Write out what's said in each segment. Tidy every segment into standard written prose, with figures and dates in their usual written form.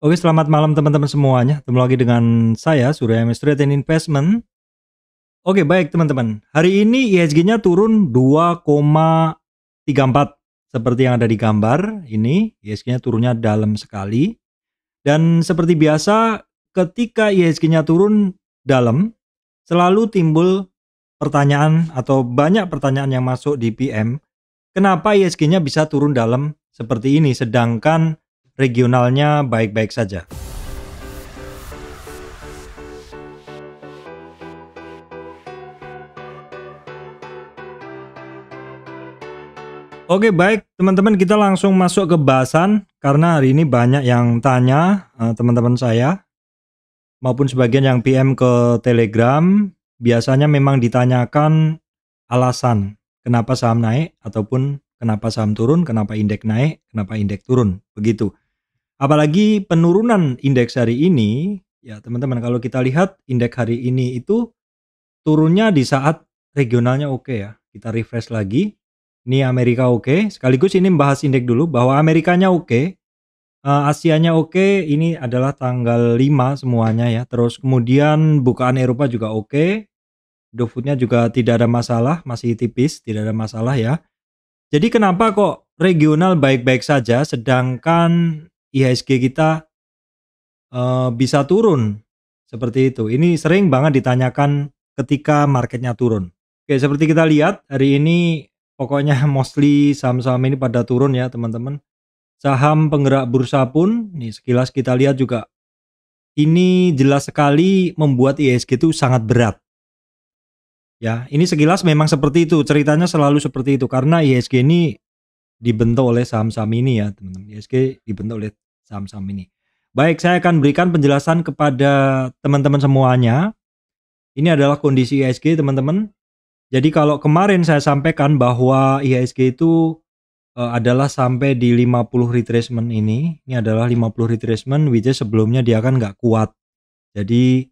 Oke, selamat malam teman-teman semuanya. Ketemu lagi dengan saya, Surya MS Trade and Investment. Oke, baik teman-teman. Hari ini IHSG-nya turun 2,34 seperti yang ada di gambar. Ini IHSG-nya turunnya dalam sekali. Dan seperti biasa, ketika IHSG-nya turun dalam, selalu timbul pertanyaan atau banyak pertanyaan yang masuk di PM. Kenapa IHSG-nya bisa turun dalam seperti ini, sedangkan regionalnya baik-baik saja? Oke, baik teman-teman, kita langsung masuk ke bahasan karena hari ini banyak yang tanya, teman-teman saya maupun sebagian yang PM ke Telegram. Biasanya memang ditanyakan alasan kenapa saham naik ataupun kenapa saham turun, kenapa indeks naik, kenapa indeks turun, begitu. Apalagi penurunan indeks hari ini, ya teman-teman, kalau kita lihat indeks hari ini itu turunnya di saat regionalnya oke ya. Kita refresh lagi. Ini Amerika oke. Sekaligus ini membahas indeks dulu bahwa Amerikanya oke. Asianya oke. Ini adalah tanggal 5 semuanya ya. Terus kemudian bukaan Eropa juga oke. Dow-nya juga tidak ada masalah, masih tipis, tidak ada masalah ya. Jadi kenapa kok regional baik-baik saja sedangkan IHSG kita bisa turun seperti itu? Ini sering banget ditanyakan ketika marketnya turun. Oke, seperti kita lihat hari ini pokoknya mostly saham-saham ini pada turun ya teman-teman. Saham penggerak bursa pun nih sekilas kita lihat juga ini jelas sekali membuat IHSG itu sangat berat. Ya, ini sekilas memang seperti itu, ceritanya selalu seperti itu karena IHSG ini dibentuk oleh saham-saham ini ya teman-teman. IHSG dibentuk oleh saham-saham ini. Baik, saya akan berikan penjelasan kepada teman-teman semuanya. Ini adalah kondisi IHSG teman-teman. Jadi kalau kemarin saya sampaikan bahwa IHSG itu adalah sampai di 50 retracement ini adalah 50 retracement which is sebelumnya dia kan nggak kuat. Jadi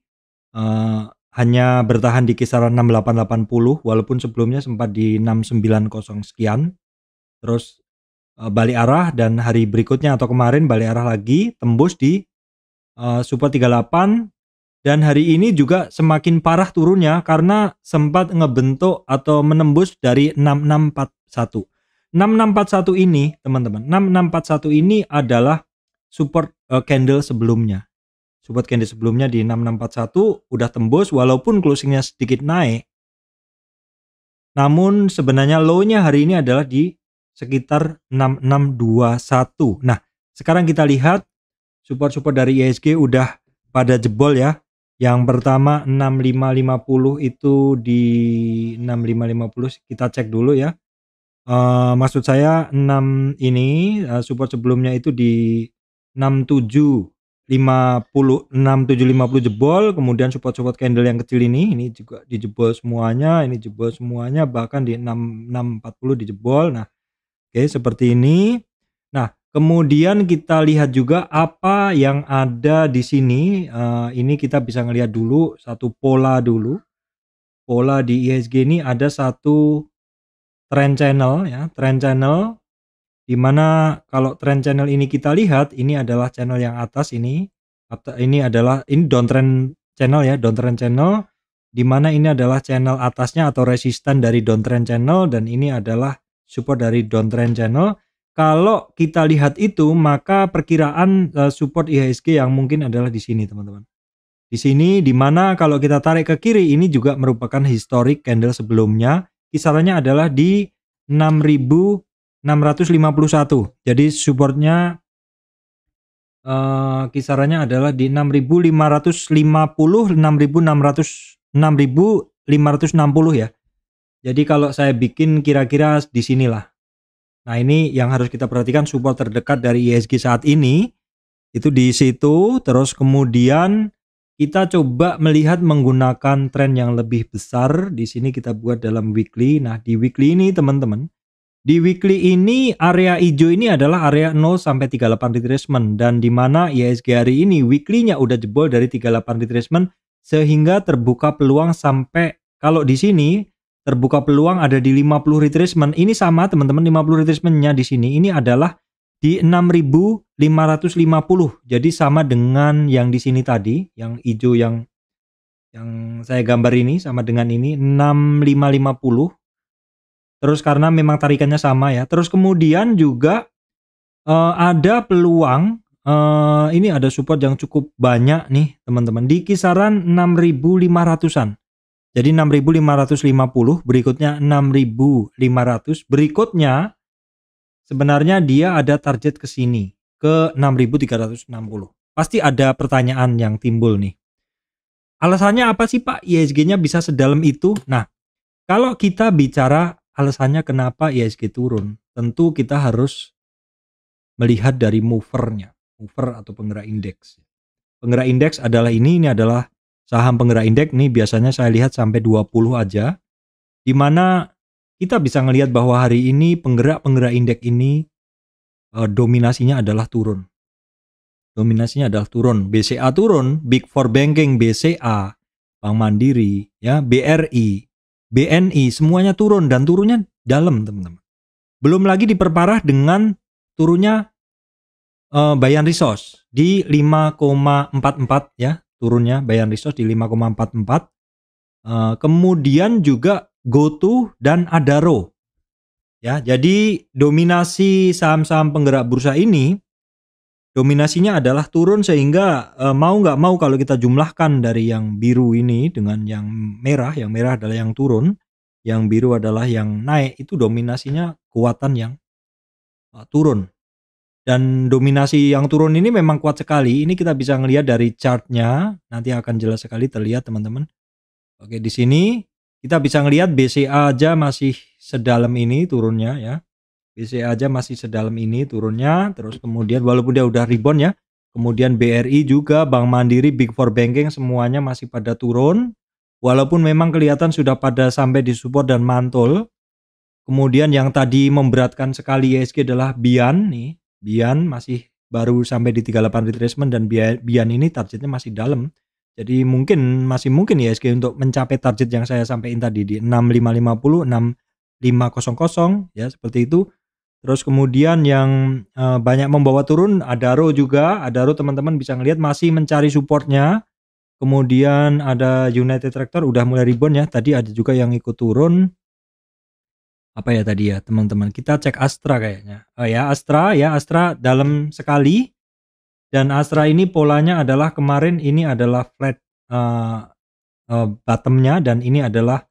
hanya bertahan di kisaran 6880 walaupun sebelumnya sempat di 690 sekian. Terus balik arah dan hari berikutnya atau kemarin balik arah lagi tembus di support 38. Dan hari ini juga semakin parah turunnya karena sempat ngebentuk atau menembus dari 6641. 6641 ini teman-teman, 6641 ini adalah support candle sebelumnya. Support candle sebelumnya di 6641 udah tembus walaupun closingnya sedikit naik. Namun sebenarnya low-nya hari ini adalah di sekitar 6621. Nah, sekarang kita lihat support-support dari IHSG udah pada jebol ya. Yang pertama 6550 itu di 6550 kita cek dulu ya. Maksud saya 6 ini support sebelumnya itu di 6750 jebol, kemudian support candle yang kecil ini juga dijebol semuanya, ini jebol semuanya, bahkan di 6640 dijebol. Nah, oke seperti ini. Nah, kemudian kita lihat juga apa yang ada di sini. Ini kita bisa ngelihat dulu satu pola dulu. Pola di IHSG ini ada satu trend channel ya, trend channel di mana kalau trend channel ini kita lihat ini adalah channel yang atas ini downtrend channel ya, downtrend channel di mana ini adalah channel atasnya atau resisten dari downtrend channel dan ini adalah support dari downtrend channel. Kalau kita lihat itu, maka perkiraan support IHSG yang mungkin adalah di sini, teman-teman. Di sini, di mana kalau kita tarik ke kiri, ini juga merupakan historic candle sebelumnya. Kisarannya adalah di 6.651. Jadi supportnya kisarannya adalah di 6.550, 6.560 ya. Jadi kalau saya bikin kira-kira di sinilah. Nah, ini yang harus kita perhatikan, support terdekat dari IHSG saat ini itu di situ. Terus kemudian kita coba melihat menggunakan tren yang lebih besar. Di sini kita buat dalam weekly. Nah, di weekly ini teman-teman, di weekly ini area hijau ini adalah area 0 sampai 38 retracement dan di mana IHSG hari ini weekly-nya udah jebol dari 38 retracement sehingga terbuka peluang sampai, kalau di sini terbuka peluang ada di 50 retracement. Ini sama teman-teman, 50 retracement-nya di sini ini adalah di 6.550. Jadi sama dengan yang di sini tadi, yang hijau yang saya gambar ini sama dengan ini 6.550. Terus karena memang tarikannya sama ya. Terus kemudian juga ada peluang ini ada support yang cukup banyak nih teman-teman di kisaran 6.500-an. Jadi 6.550, berikutnya 6.500, berikutnya sebenarnya dia ada target ke sini ke 6.360. Pasti ada pertanyaan yang timbul nih. Alasannya apa sih Pak IHSG-nya bisa sedalam itu? Nah, kalau kita bicara alasannya kenapa IHSG turun, tentu kita harus melihat dari movernya, mover atau penggerak indeks. Penggerak indeks adalah ini adalah saham penggerak indeks nih biasanya saya lihat sampai 20 aja, di mana kita bisa ngelihat bahwa hari ini penggerak indeks ini dominasinya adalah turun. Dominasinya adalah turun. BCA turun, Big Four Banking, BCA, Bank Mandiri, ya, BRI, BNI, semuanya turun dan turunnya dalam, teman-teman. Belum lagi diperparah dengan turunnya Bayan Resource di 5,44 ya, turunnya Bayan Resource di 5,44. Kemudian juga GoTo dan Adaro. Ya, jadi dominasi saham-saham penggerak bursa ini dominasinya adalah turun sehingga mau nggak mau kalau kita jumlahkan dari yang biru ini dengan yang merah adalah yang turun, yang biru adalah yang naik, itu dominasinya kekuatan yang turun. Dan dominasi yang turun ini memang kuat sekali. Ini kita bisa ngelihat dari chartnya, nanti akan jelas sekali terlihat teman-teman. Oke, di sini kita bisa ngelihat BCA aja masih sedalam ini turunnya ya. BCA aja masih sedalam ini turunnya, terus kemudian walaupun dia udah rebound ya, kemudian BRI juga, Bank Mandiri, Big Four Banking semuanya masih pada turun, walaupun memang kelihatan sudah pada sampai di support dan mantul. Kemudian yang tadi memberatkan sekali IHSG adalah Bian nih, Bian masih baru sampai di 38 retracement dan Bian ini targetnya masih dalam. Jadi masih mungkin IHSG untuk mencapai target yang saya sampaikan tadi di 6550, 6500 ya seperti itu. Terus kemudian yang banyak membawa turun Adaro juga. Adaro teman-teman bisa ngelihat masih mencari supportnya. Kemudian ada United Tractor udah mulai rebound ya. Tadi ada juga yang ikut turun. Apa ya tadi ya teman-teman? Kita cek Astra kayaknya. Oh ya Astra dalam sekali. Dan Astra ini polanya adalah kemarin ini adalah flat bottomnya dan ini adalah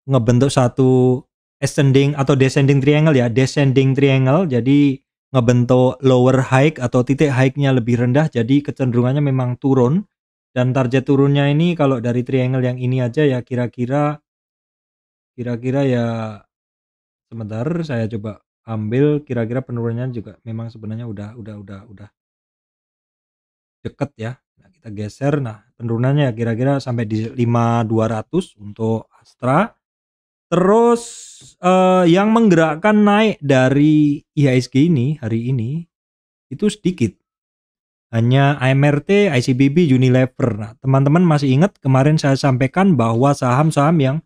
ngebentuk satu ascending atau descending triangle ya, descending triangle, jadi ngebentuk lower high atau titik high-nya lebih rendah, jadi kecenderungannya memang turun. Dan target turunnya ini kalau dari triangle yang ini aja ya kira-kira ya sebentar saya coba ambil, kira-kira penurunannya juga memang sebenarnya udah deket ya. Nah, kita geser, nah penurunannya kira-kira sampai di 5200 untuk Astra. Terus yang menggerakkan naik dari IHSG ini hari ini itu sedikit. Hanya AMRT, ICBP, Unilever. Nah, teman-teman masih ingat kemarin saya sampaikan bahwa saham-saham yang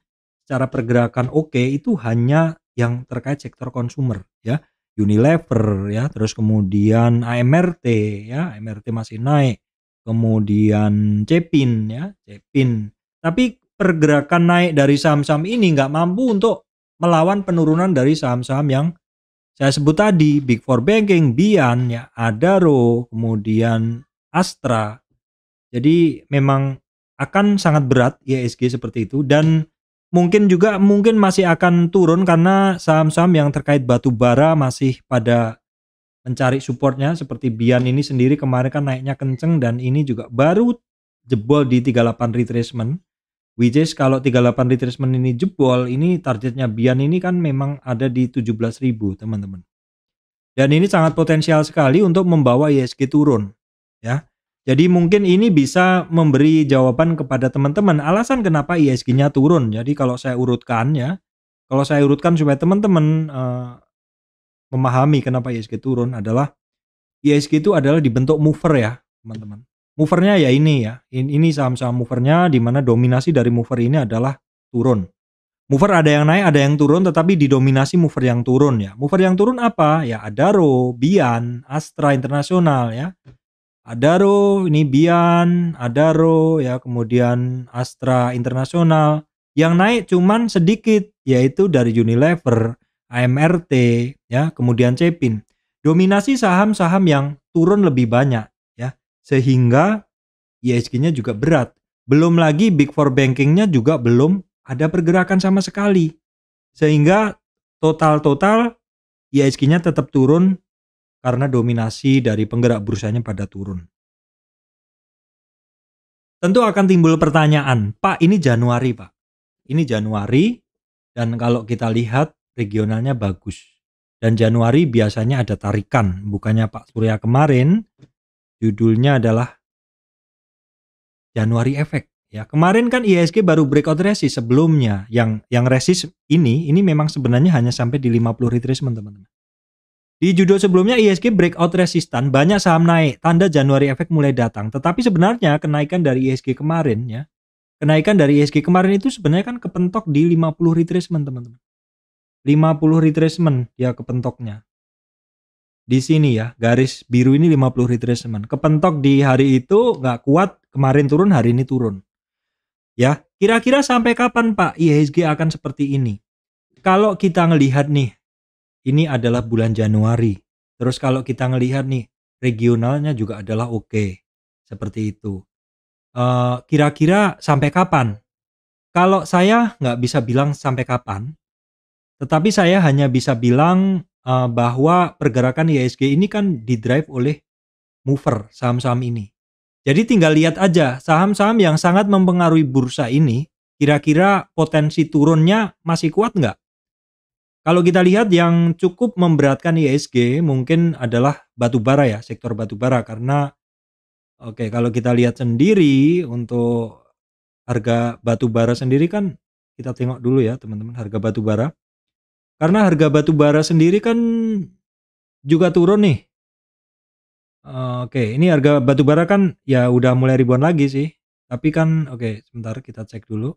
secara pergerakan oke itu hanya yang terkait sektor konsumer ya. Unilever ya, terus kemudian AMRT ya, AMRT masih naik. Kemudian Cepin ya, Cepin. Tapi pergerakan naik dari saham-saham ini nggak mampu untuk melawan penurunan dari saham-saham yang saya sebut tadi, Big Four Banking, Bian, ya, Adaro, kemudian Astra. Jadi memang akan sangat berat IHSG seperti itu dan mungkin masih akan turun karena saham-saham yang terkait batu bara masih pada mencari supportnya seperti Bian ini sendiri kemarin kan naiknya kenceng dan ini juga baru jebol di 38 retracement. Which is kalau 38 retracement ini jebol, ini targetnya Bian ini kan memang ada di 17.000 teman-teman. Dan ini sangat potensial sekali untuk membawa IHSG turun ya. Jadi mungkin ini bisa memberi jawaban kepada teman-teman alasan kenapa IHSG-nya turun. Jadi kalau saya urutkan ya, supaya teman-teman memahami kenapa IHSG turun adalah IHSG itu adalah dibentuk mover ya teman-teman. Movernya ya ini ya, ini saham-saham movernya di mana dominasi dari mover ini adalah turun. Mover ada yang naik, ada yang turun, tetapi didominasi mover yang turun ya. Mover yang turun apa? Ya Adaro, Bian, Astra Internasional ya. Adaro, ini Bian, Adaro ya, kemudian Astra Internasional. Yang naik cuman sedikit, yaitu dari Unilever, AMRT ya, kemudian Cepin. Dominasi saham-saham yang turun lebih banyak ya, sehingga IHSG-nya juga berat. Belum lagi Big Four bankingnya juga belum ada pergerakan sama sekali. Sehingga total IHSG-nya tetap turun karena dominasi dari penggerak bursanya pada turun. Tentu akan timbul pertanyaan, Pak ini Januari Pak. Ini Januari dan kalau kita lihat regionalnya bagus. Dan Januari biasanya ada tarikan, bukannya Pak Surya kemarin judulnya adalah Januari Effect. Ya, kemarin kan IHSG baru breakout resist sebelumnya. Yang resist ini memang sebenarnya hanya sampai di 50 retracement, teman-teman. Di judul sebelumnya IHSG breakout resistan, banyak saham naik, tanda Januari Effect mulai datang. Tetapi sebenarnya kenaikan dari IHSG kemarin ya. Kenaikan dari IHSG kemarin itu sebenarnya kan kepentok di 50 retracement, teman-teman. 50 retracement ya kepentoknya. Di sini ya, garis biru ini 50 retracement. Kepentok di hari itu nggak kuat, kemarin turun, hari ini turun. Ya, kira-kira sampai kapan Pak IHSG akan seperti ini? Kalau kita ngelihat nih, ini adalah bulan Januari. Terus kalau kita ngelihat nih, regionalnya juga adalah oke. Seperti itu. Kira-kira sampai kapan? Kalau saya nggak bisa bilang sampai kapan, tetapi saya hanya bisa bilang bahwa pergerakan IHSG ini kan didrive oleh mover saham-saham ini. Jadi tinggal lihat aja saham-saham yang sangat mempengaruhi bursa ini, kira-kira potensi turunnya masih kuat nggak? Kalau kita lihat yang cukup memberatkan IHSG mungkin adalah batubara ya, sektor batubara karena kalau kita lihat sendiri untuk harga batubara sendiri kan kita tengok dulu ya teman-teman harga batubara. Karena harga batubara sendiri kan juga turun nih. Ini harga batubara kan ya udah mulai ribuan lagi sih. Tapi kan sebentar kita cek dulu.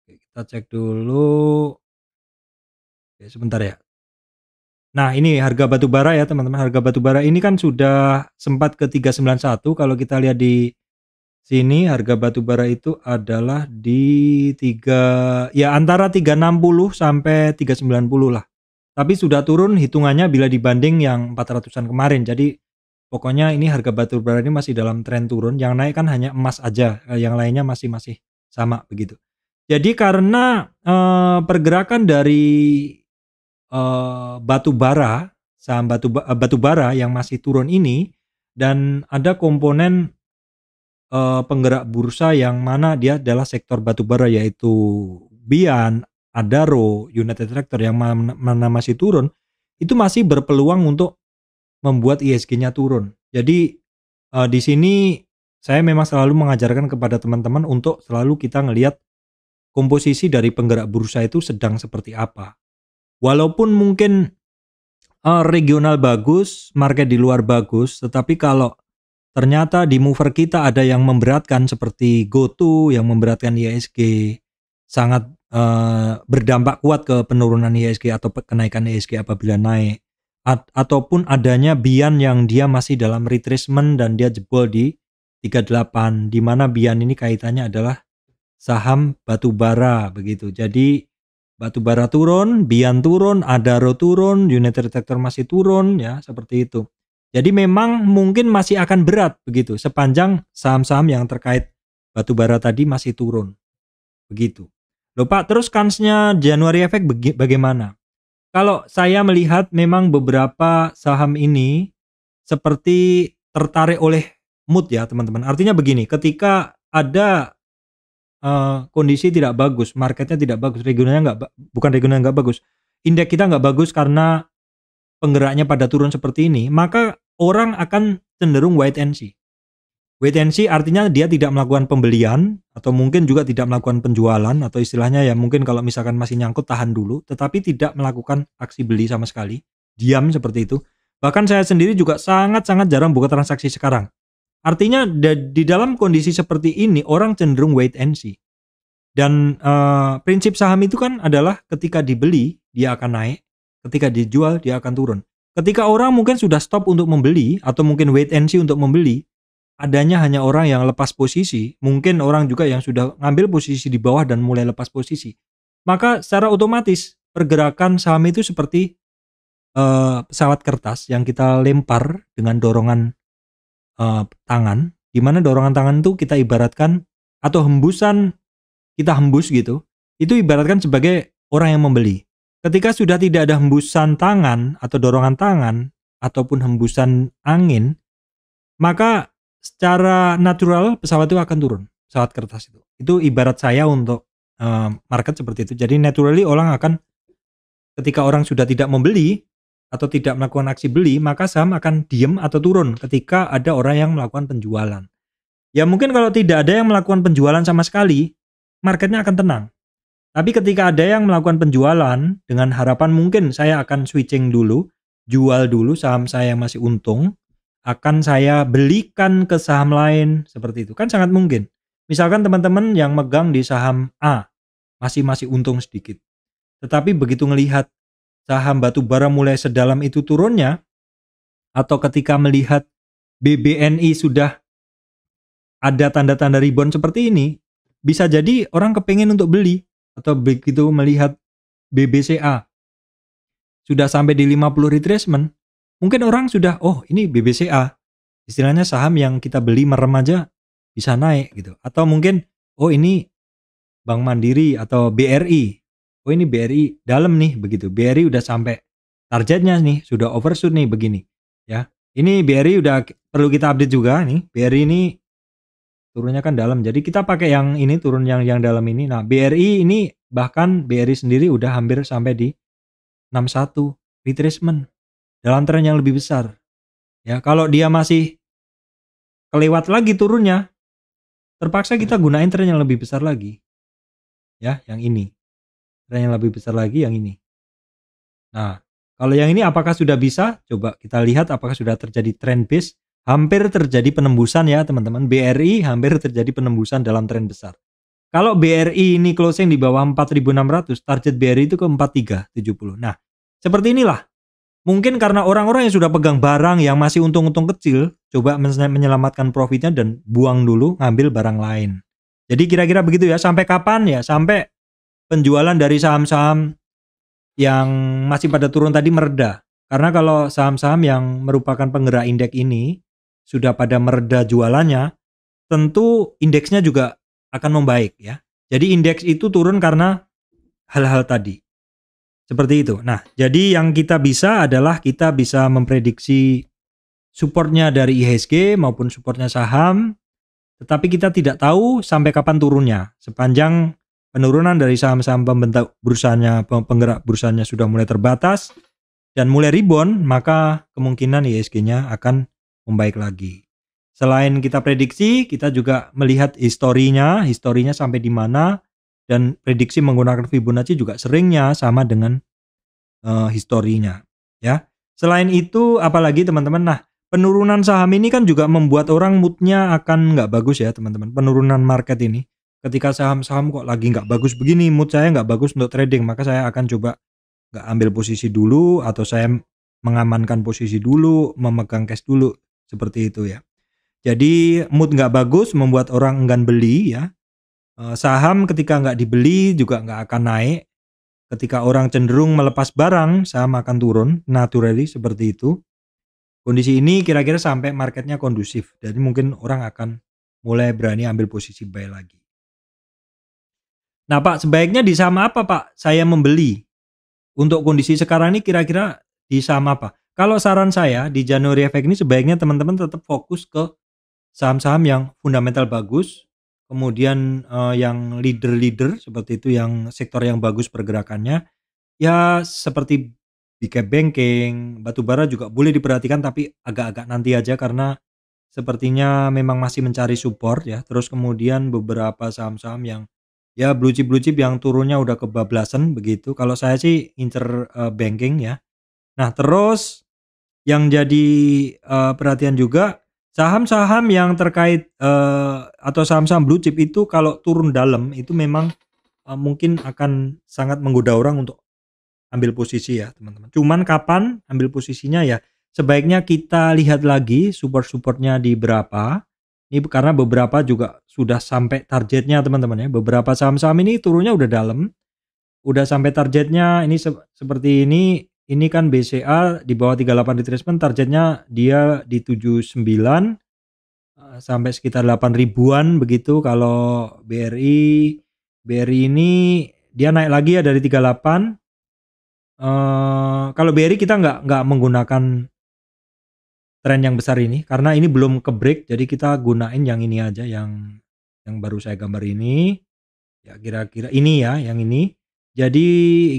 Kita cek dulu. Sebentar ya. Nah, ini harga batubara ya, teman-teman. Harga batubara ini kan sudah sempat ke 391. Kalau kita lihat di sini harga batubara itu adalah di antara 360 sampai 390 lah. Tapi sudah turun hitungannya bila dibanding yang 400-an kemarin. Jadi pokoknya ini harga batubara ini masih dalam tren turun. Yang naik kan hanya emas aja, yang lainnya masih sama begitu. Jadi karena pergerakan dari batubara, saham batubara yang masih turun ini, dan ada komponen penggerak bursa yang mana dia adalah sektor batubara yaitu Bian, Adaro, United Tractor yang mana masih turun, itu masih berpeluang untuk membuat IHSG-nya turun. Jadi di sini saya memang selalu mengajarkan kepada teman-teman untuk selalu kita ngelihat komposisi dari penggerak bursa itu sedang seperti apa. Walaupun mungkin regional bagus, market di luar bagus, tetapi kalau ternyata di mover kita ada yang memberatkan seperti GoTo yang memberatkan IHSG, sangat berdampak kuat ke penurunan IHSG atau kenaikan IHSG apabila naik. Ataupun adanya Bian yang dia masih dalam retracement dan dia jebol di 38, di mana Bian ini kaitannya adalah saham batubara begitu. Jadi batubara turun, Bian turun, Adaro turun, United Tractor masih turun ya, seperti itu. Jadi memang mungkin masih akan berat begitu sepanjang saham-saham yang terkait batubara tadi masih turun. Begitu. Loh Pak, terus kansnya Januari Effect bagaimana? Kalau saya melihat memang beberapa saham ini seperti tertarik oleh mood ya teman-teman. Artinya begini, ketika ada kondisi tidak bagus, marketnya tidak bagus, bukan regionalnya nggak bagus, indeks kita nggak bagus karena penggeraknya pada turun seperti ini, maka orang akan cenderung wait and see. Wait and see artinya dia tidak melakukan pembelian atau mungkin juga tidak melakukan penjualan atau istilahnya ya mungkin kalau misalkan masih nyangkut tahan dulu, tetapi tidak melakukan aksi beli sama sekali, diam seperti itu. Bahkan saya sendiri juga sangat-sangat jarang buka transaksi sekarang. Artinya di dalam kondisi seperti ini orang cenderung wait and see. Dan prinsip saham itu kan adalah ketika dibeli dia akan naik, ketika dijual dia akan turun. Ketika orang mungkin sudah stop untuk membeli atau mungkin wait and see untuk membeli, adanya hanya orang yang lepas posisi, mungkin orang juga yang sudah ngambil posisi di bawah dan mulai lepas posisi. Maka secara otomatis pergerakan saham itu seperti pesawat kertas yang kita lempar dengan dorongan tangan, di mana dorongan tangan itu kita ibaratkan atau hembusan kita hembus gitu, itu ibaratkan sebagai orang yang membeli. Ketika sudah tidak ada hembusan tangan atau dorongan tangan ataupun hembusan angin, maka secara natural pesawat itu akan turun, pesawat kertas itu. Itu ibarat saya untuk market seperti itu. Jadi naturally orang akan, ketika orang sudah tidak membeli atau tidak melakukan aksi beli, maka saham akan diam atau turun ketika ada orang yang melakukan penjualan. Ya mungkin kalau tidak ada yang melakukan penjualan sama sekali, marketnya akan tenang. Tapi ketika ada yang melakukan penjualan dengan harapan mungkin saya akan switching dulu, jual dulu saham saya yang masih untung, akan saya belikan ke saham lain, seperti itu. Kan sangat mungkin. Misalkan teman-teman yang megang di saham A, masih untung sedikit. Tetapi begitu melihat saham batu bara mulai sedalam itu turunnya, atau ketika melihat BBNI sudah ada tanda-tanda rebound seperti ini, bisa jadi orang kepingin untuk beli. Atau begitu melihat BBCA sudah sampai di 50 retracement, mungkin orang sudah, oh ini BBCA, istilahnya saham yang kita beli merem aja bisa naik gitu. Atau mungkin, oh ini Bank Mandiri atau BRI, oh ini BRI dalam nih begitu. BRI udah sampai targetnya nih, sudah overshoot nih begini. Ya, ini BRI udah perlu kita update juga nih. BRI ini turunnya kan dalam, jadi kita pakai yang ini, turun yang dalam ini. Nah BRI ini, bahkan BRI sendiri udah hampir sampai di 61 retracement dalam tren yang lebih besar. Ya kalau dia masih kelewat lagi turunnya, terpaksa kita gunain tren yang lebih besar lagi. Ya yang ini, tren yang lebih besar lagi yang ini. Nah kalau yang ini apakah sudah bisa? Coba kita lihat apakah sudah terjadi trend base. Hampir terjadi penembusan ya teman-teman. BRI hampir terjadi penembusan dalam tren besar. Kalau BRI ini closing di bawah 4.600, target BRI itu ke 4370. Nah, seperti inilah. Mungkin karena orang-orang yang sudah pegang barang yang masih untung-untung kecil, coba menyelamatkan profitnya dan buang dulu, ngambil barang lain. Jadi kira-kira begitu ya. Sampai kapan ya? Sampai penjualan dari saham-saham yang masih pada turun tadi mereda. Karena kalau saham-saham yang merupakan penggerak indeks ini sudah pada mereda jualannya, tentu indeksnya juga akan membaik ya. Jadi indeks itu turun karena hal-hal tadi. Seperti itu. Nah, jadi yang kita bisa adalah kita bisa memprediksi supportnya dari IHSG maupun supportnya saham, tetapi kita tidak tahu sampai kapan turunnya. Sepanjang penurunan dari saham-saham pembentuk bursanya, penggerak bursanya sudah mulai terbatas dan mulai rebound, maka kemungkinan IHSG-nya akan membaik lagi. Selain kita prediksi, kita juga melihat historinya sampai di mana, dan prediksi menggunakan Fibonacci juga seringnya sama dengan historinya. Ya. Selain itu, apalagi teman-teman, nah penurunan saham ini kan juga membuat orang moodnya akan nggak bagus ya teman-teman. Penurunan market ini, ketika saham-saham kok lagi nggak bagus begini, mood saya nggak bagus untuk trading, maka saya akan coba nggak ambil posisi dulu, atau saya mengamankan posisi dulu, memegang cash dulu. Seperti itu ya. Jadi mood nggak bagus membuat orang enggan beli ya. Saham ketika nggak dibeli juga nggak akan naik. Ketika orang cenderung melepas barang, saham akan turun. Naturally seperti itu. Kondisi ini kira-kira sampai marketnya kondusif. Jadi mungkin orang akan mulai berani ambil posisi buy lagi. Nah Pak, sebaiknya di saham apa Pak saya membeli? Untuk kondisi sekarang ini kira-kira di saham apa? Kalau saran saya di January Effect ini sebaiknya teman-teman tetap fokus ke saham-saham yang fundamental bagus, kemudian yang leader-leader seperti itu, yang sektor yang bagus pergerakannya. Ya seperti big cap banking, batubara juga boleh diperhatikan tapi agak-agak nanti aja karena sepertinya memang masih mencari support ya. Terus kemudian beberapa saham-saham yang ya blue chip yang turunnya udah kebablasan begitu. Kalau saya sih incer banking ya. Nah terus yang jadi perhatian juga, Saham-saham yang terkait atau saham-saham blue chip itu kalau turun dalam itu memang mungkin akan sangat menggoda orang untuk ambil posisi ya teman-teman. Cuman kapan ambil posisinya ya sebaiknya kita lihat lagi support-supportnya di berapa. Ini karena beberapa juga sudah sampai targetnya teman-teman ya. Beberapa saham-saham ini turunnya udah dalam, udah sampai targetnya. Ini seperti ini kan BCA di bawah 38 retracement, targetnya dia di 79 sampai sekitar 8 ribuan begitu. Kalau BRI ini dia naik lagi ya dari 38. Kalau BRI kita nggak menggunakan tren yang besar ini karena ini belum ke break, jadi kita gunain yang ini aja, yang baru saya gambar ini ya, kira-kira ini ya, yang ini. Jadi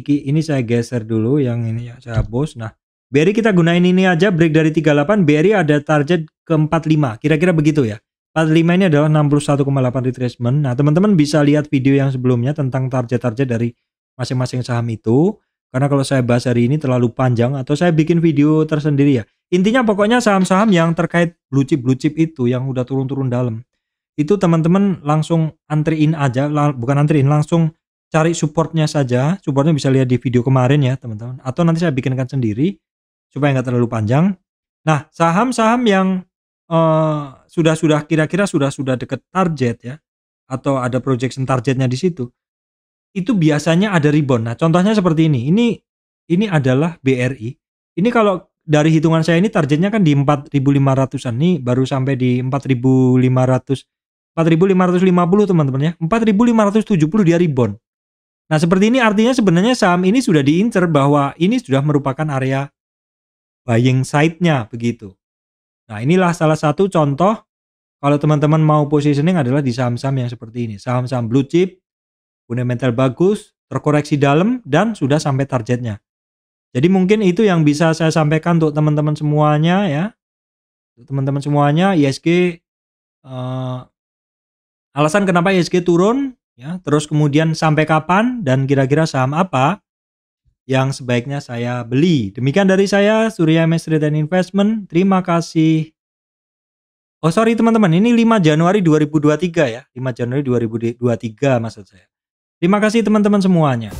ini saya geser dulu yang ini ya, saya hapus. Nah, BRI kita gunain ini aja, break dari 38, BRI ada target ke 45, kira-kira begitu ya. 45 ini adalah 61,8 retracement. Nah, teman-teman bisa lihat video yang sebelumnya tentang target-target dari masing-masing saham itu. Karena kalau saya bahas hari ini terlalu panjang atau saya bikin video tersendiri ya. Intinya pokoknya saham-saham yang terkait blue chip itu yang udah turun-turun dalam. Itu teman-teman langsung antriin aja, bukan antriin, langsung cari supportnya saja. Supportnya bisa lihat di video kemarin ya teman-teman. Atau nanti saya bikinkan sendiri supaya nggak terlalu panjang. Nah, saham-saham yang sudah kira-kira sudah deket target ya, atau ada projection targetnya di situ. Itu biasanya ada rebound. Nah, contohnya seperti ini. Ini adalah BRI. Ini kalau dari hitungan saya ini targetnya kan di 4.500-an. Nih baru sampai di 4.550 teman-teman ya. 4.570 dia rebound. Nah, seperti ini artinya sebenarnya saham ini sudah diincer bahwa ini sudah merupakan area buying side-nya begitu. Nah, inilah salah satu contoh kalau teman-teman mau positioning adalah di saham-saham yang seperti ini. Saham-saham blue chip, fundamental bagus, terkoreksi dalam, dan sudah sampai targetnya. Jadi mungkin itu yang bisa saya sampaikan untuk teman-teman semuanya ya. Teman-teman semuanya, ISG alasan kenapa ISG turun ya, terus kemudian sampai kapan dan kira-kira saham apa yang sebaiknya saya beli. Demikian dari saya, Surya MS Trade and Investment. Terima kasih. Oh sorry teman-teman, ini 5 Januari 2023 ya. 5 Januari 2023 maksud saya. Terima kasih teman-teman semuanya.